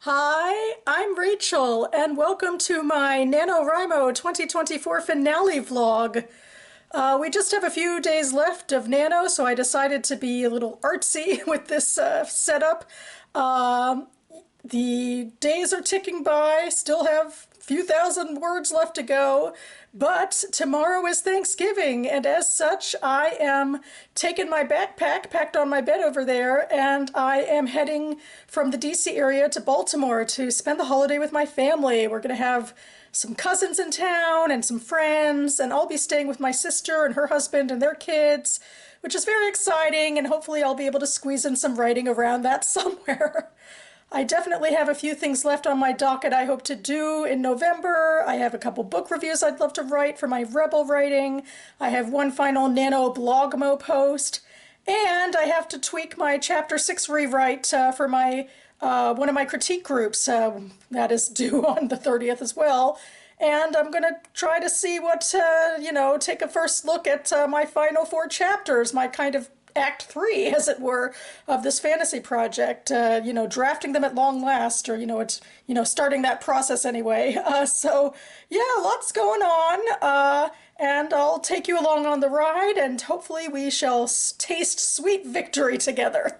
Hi, I'm Rachel, and welcome to my NaNoWriMo 2024 finale vlog. We just have a few days left of Nano, so I decided to be a little artsy with this setup. The days are ticking by, still have a few thousand words left to go, but tomorrow is Thanksgiving, and as such, I am taking my backpack, packed on my bed over there, and I am heading from the DC area to Baltimore to spend the holiday with my family. We're going to have some cousins in town and some friends, and I'll be staying with my sister and her husband and their kids, which is very exciting, and hopefully I'll be able to squeeze in some writing around that somewhere. I definitely have a few things left on my docket I hope to do in November. I have a couple book reviews I'd love to write for my Rebel writing. I have one final Nano Blogmo post. And I have to tweak my Chapter 6 rewrite for my one of my critique groups. That is due on the 30th as well. And I'm going to try to see what, take a first look at my final 4 chapters, my kind of Act 3, as it were, of this fantasy project, drafting them at long last, or, starting that process anyway. So, yeah, lots going on, and I'll take you along on the ride, and hopefully we shall taste sweet victory together.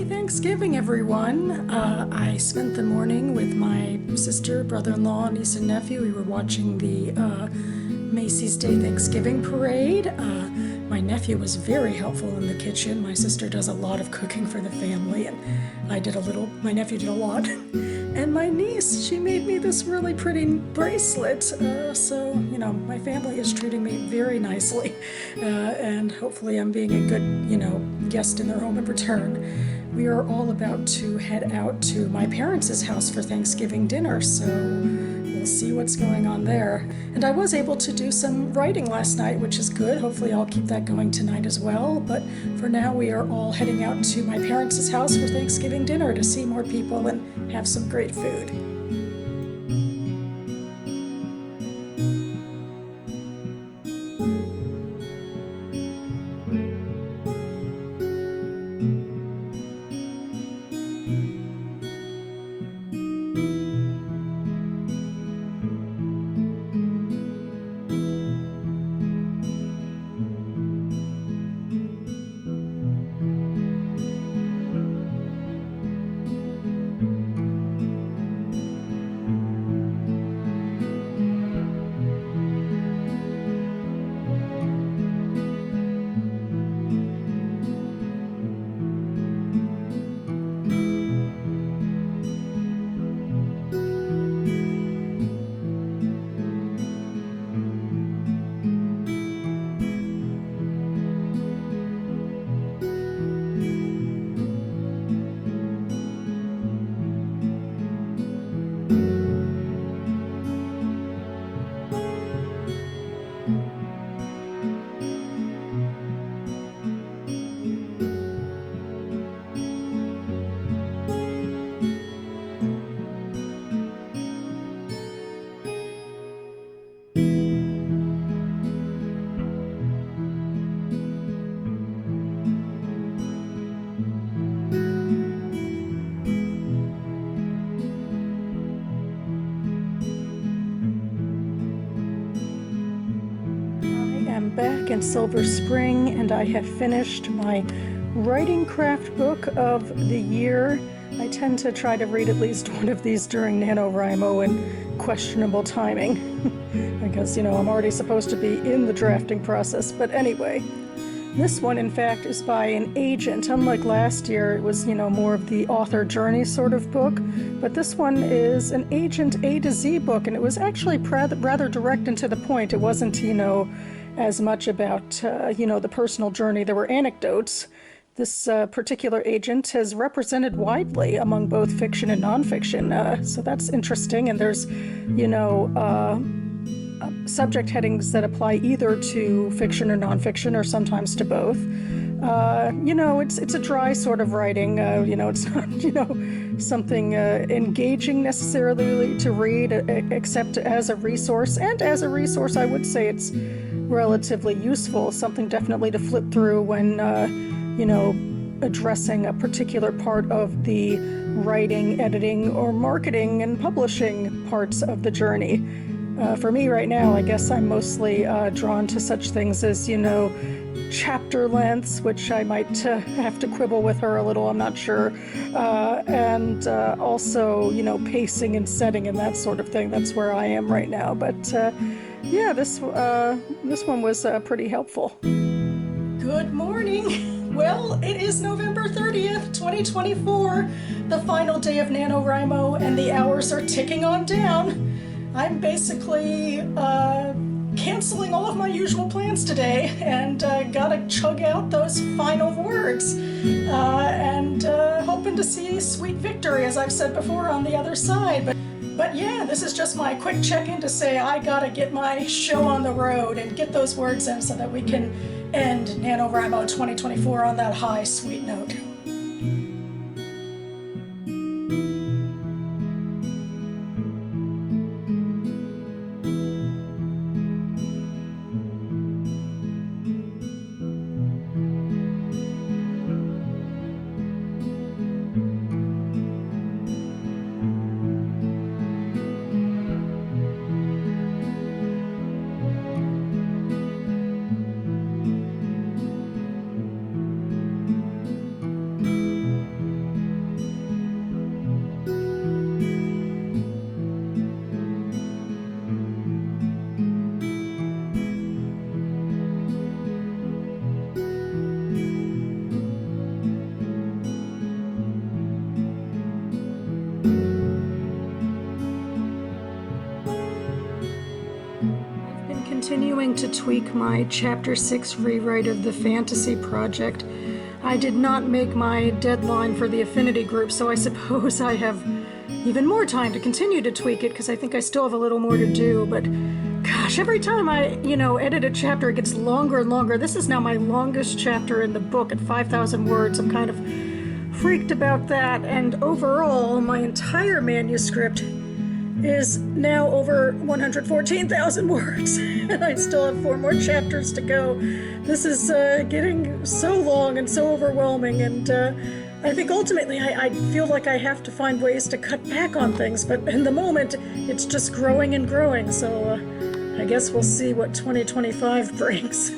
Thanksgiving, everyone. I spent the morning with my sister, brother-in-law, niece, and nephew. We were watching the Macy's Day Thanksgiving Parade. My nephew was very helpful in the kitchen. My sister does a lot of cooking for the family, and my nephew did a lot. And my niece, she made me this really pretty bracelet. So, my family is treating me very nicely. And hopefully I'm being a good, guest in their home in return. We are all about to head out to my parents' house for Thanksgiving dinner, so we'll see what's going on there. And I was able to do some writing last night, which is good. Hopefully I'll keep that going tonight as well. But for now, we are all heading out to my parents' house for Thanksgiving dinner to see more people and have some great food. Back in Silver Spring, and I have finished my writing craft book of the year. I tend to try to read at least one of these during NaNoWriMo in questionable timing because, I'm already supposed to be in the drafting process. But anyway, this one, in fact, is by an agent. Unlike last year, it was, more of the author journey sort of book. But this one is an agent A to Z book, and it was actually rather direct and to the point. It wasn't, as much about, the personal journey. There were anecdotes. this particular agent has represented widely among both fiction and nonfiction. So that's interesting. And there's, subject headings that apply either to fiction or nonfiction, or sometimes to both. It's a dry sort of writing. It's not, something engaging necessarily to read, except as a resource. And as a resource, I would say it's relatively useful, something definitely to flip through when, addressing a particular part of the writing, editing, or marketing and publishing parts of the journey. For me right now, I guess I'm mostly drawn to such things as, chapter lengths, which I might have to quibble with her a little, I'm not sure, and also, pacing and setting and that sort of thing. That's where I am right now. But this one was pretty helpful. Good morning. Well, it is November 30th, 2024, the final day of NaNoWriMo, and the hours are ticking on down. I'm basically canceling all of my usual plans today, and gotta chug out those final words, and hoping to see sweet victory, as I've said before, on the other side. But yeah, this is just my quick check-in to say I gotta get my show on the road and get those words in so that we can end NaNoWriMo 2024 on that high, sweet note. Continuing to tweak my Chapter 6 rewrite of the Fantasy Project. I did not make my deadline for the affinity group, so I suppose I have even more time to continue to tweak it, because I think I still have a little more to do. But gosh, every time I, edit a chapter, it gets longer and longer. This is now my longest chapter in the book at 5,000 words. I'm kind of freaked about that, and overall, my entire manuscript is now over 114,000 words, and I still have 4 more chapters to go. This is getting so long and so overwhelming, and I think ultimately I feel like I have to find ways to cut back on things, but in the moment it's just growing and growing, so I guess we'll see what 2025 brings.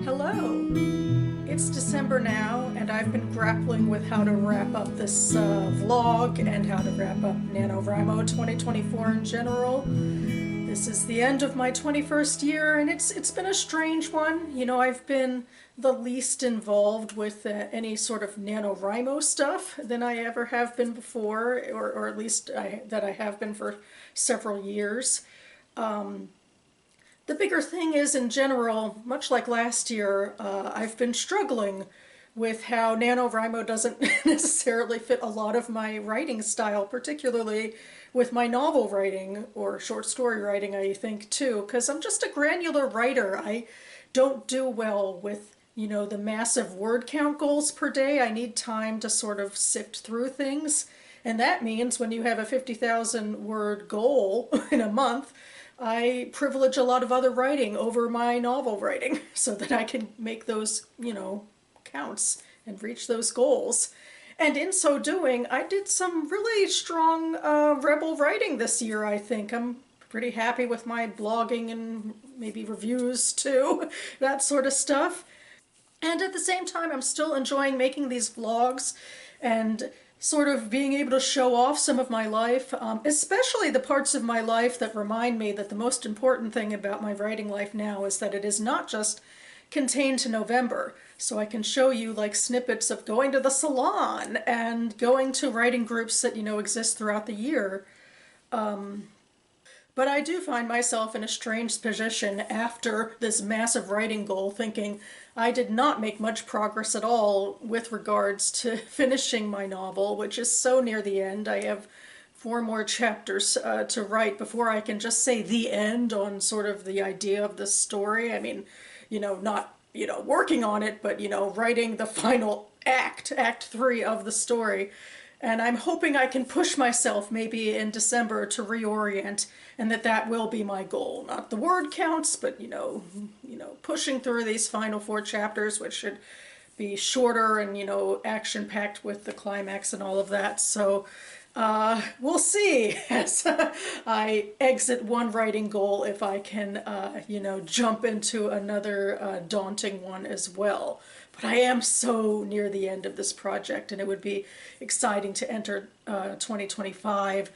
Hello. It's December now, and I've been grappling with how to wrap up this vlog and how to wrap up NaNoWriMo 2024 in general. This is the end of my 21st year, and it's been a strange one. I've been the least involved with any sort of NaNoWriMo stuff than I ever have been before, or at least that I have been for several years. The bigger thing is, in general, much like last year, I've been struggling with how NaNoWriMo doesn't necessarily fit a lot of my writing style, particularly with my novel writing, or short story writing, I think, too, because I'm just a granular writer. I don't do well with, the massive word count goals per day. I need time to sort of sift through things, and that means when you have a 50,000 word goal in a month, I privilege a lot of other writing over my novel writing so that I can make those, counts and reach those goals. And in so doing, I did some really strong rebel writing this year, I think. I'm pretty happy with my blogging and maybe reviews too, that sort of stuff. And at the same time, I'm still enjoying making these vlogs and sort of being able to show off some of my life, especially the parts of my life that remind me that the most important thing about my writing life now is that it is not just contained to November. So I can show you like snippets of going to the salon and going to writing groups that, exist throughout the year. But But I do find myself in a strange position after this massive writing goal, thinking I did not make much progress at all with regards to finishing my novel, which is so near the end. I have 4 more chapters to write before I can just say the end on sort of the idea of the story. I mean, not, working on it, but, writing the final act, Act 3 of the story. And I'm hoping I can push myself maybe in December to reorient, and that will be my goal. Not the word counts, but pushing through these final 4 chapters, which should be shorter and action packed with the climax and all of that. So we'll see as I exit one writing goal if I can jump into another daunting one as well. But I am so near the end of this project, and it would be exciting to enter 2025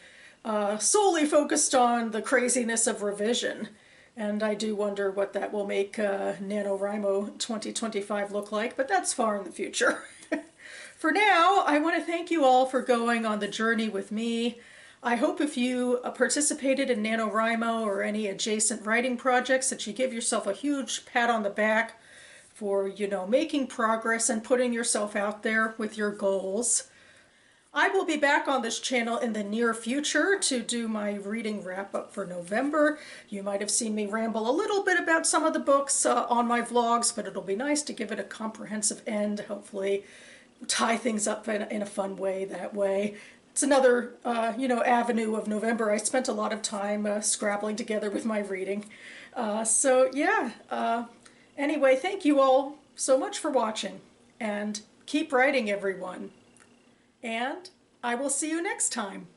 solely focused on the craziness of revision. And I do wonder what that will make NaNoWriMo 2025 look like, but that's far in the future. For now, I want to thank you all for going on the journey with me. I hope if you participated in NaNoWriMo or any adjacent writing projects that you give yourself a huge pat on the back for, making progress and putting yourself out there with your goals. I will be back on this channel in the near future to do my reading wrap-up for November. You might have seen me ramble a little bit about some of the books on my vlogs, but it'll be nice to give it a comprehensive end, hopefully tie things up in a fun way that way. It's another, avenue of November. I spent a lot of time scrabbling together with my reading. Anyway, thank you all so much for watching, and keep writing, everyone. And I will see you next time.